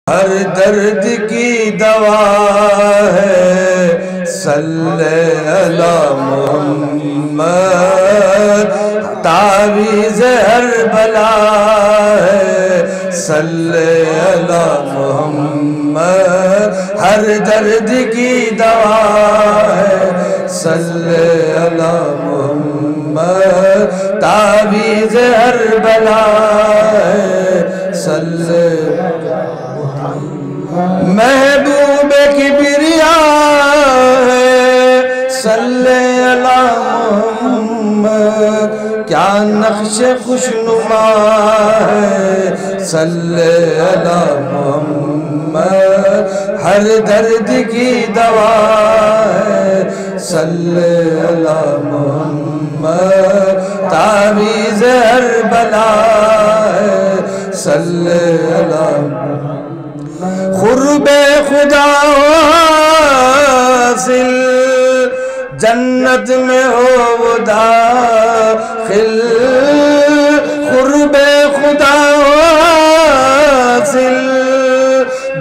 ہر درد کی دوا ہے صلی علی محمد، تعویذ ہر بلا ہے صلی علی محمد، ہر درد کی دوا ہے صلی علی محمد، تعویذ ہر بلا ہے صلی محبوب کبریاء ہے صلی علی محمد، کیا نقش خوشنما ہے صلی علی محمد، ہر درد کی دوا ہے صلی علی محمد، تعویذ ہر بلا ہے صلی علی محمد، قرب خدا حاصل جنت میں ہو وہ داخل، قرب خدا حاصل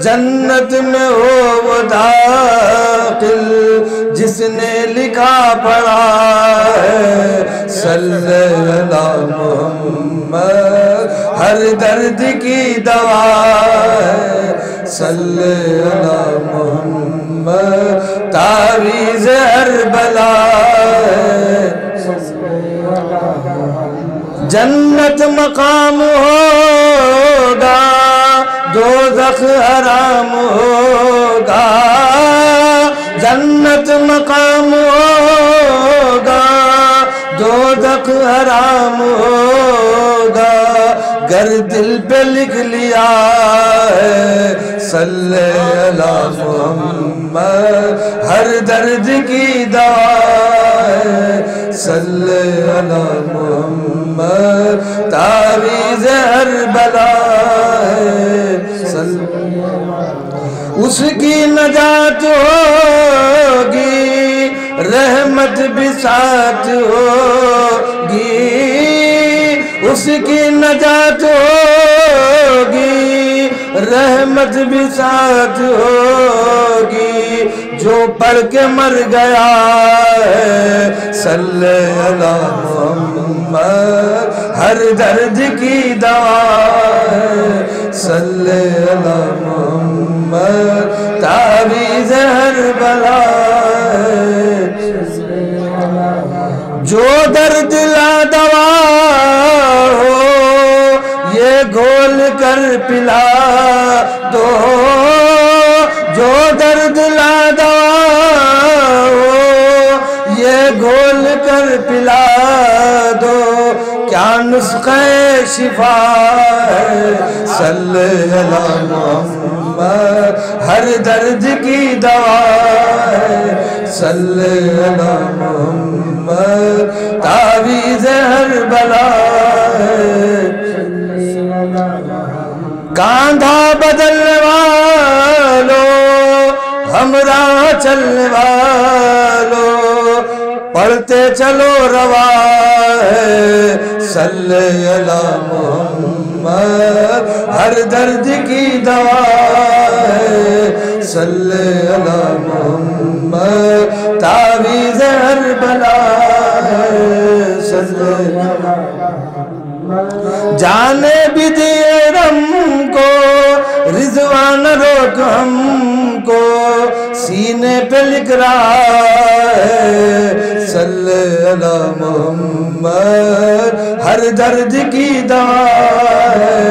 جنت میں ہو وہ داخل، جس نے لکھا پڑھا ہے صلی علی محمد، ہر درد کی دوا ہے صلی علی محمد، تعویذ ہر بلا ہے، جنت مقام ہوگا دوزخ حرام ہوگا، جنت مقام ہوگا دوزخ حرام ہوگا، گر دل پہ لکھ لیا ہے صلی علی محمد، ہر درد کی دوا ہے صلی علی محمد، تعویذ ہر بلا ہے صلی، اس کی نجات ہوگی رحمت بھی ساتھ ہوگی، اس کی نجات ہوگی رحمت بھی ساتھ ہوگی، جو پڑھ کے مر گیا ہے صلی علی محمد، ہر درد کی دوا ہے صلی علی محمد، تعویذ ہر بلا ہے، جو درد لا دوا ہو یہ گھول کر پلا دو، جو درد لا دوا ہو یہ گھول کر پلا دو، کیا نسخہ شفا ہے صلی علی محمد، ہر درد کی دوا ہے صلی علی محمد، تعویذ ہر بلا ہے، کاندھا بدلنے والوں ہمراہ چلنے والوں پڑھتے چلو روا ہے صلی علی محمد، ہر درد کی دوا ہے صلی علی محمد، تعویذ ہر بلا ہے صلی علی محمد، جانے بھی دیے رم کو رضوان روک ہم کو، سینے پہ لکھ رہا ہے صلی علی محمد، ہر درد کی دوا ہے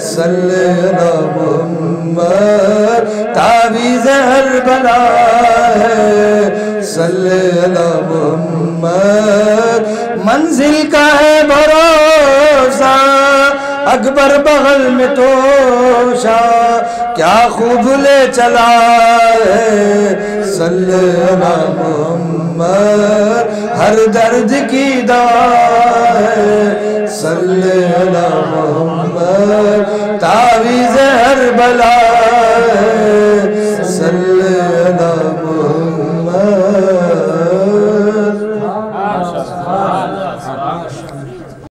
صلی علی محمد، تعویذ ہر بلا ہے صلی علی محمد، منزل کا ہے بھروسہ اکبر بغل میں توشا، کیا خوب لے چلا ہے صلی علی محمد، ہر درد کی دوا ہے صلی علی محمد، تعویذ ہر بلا ہے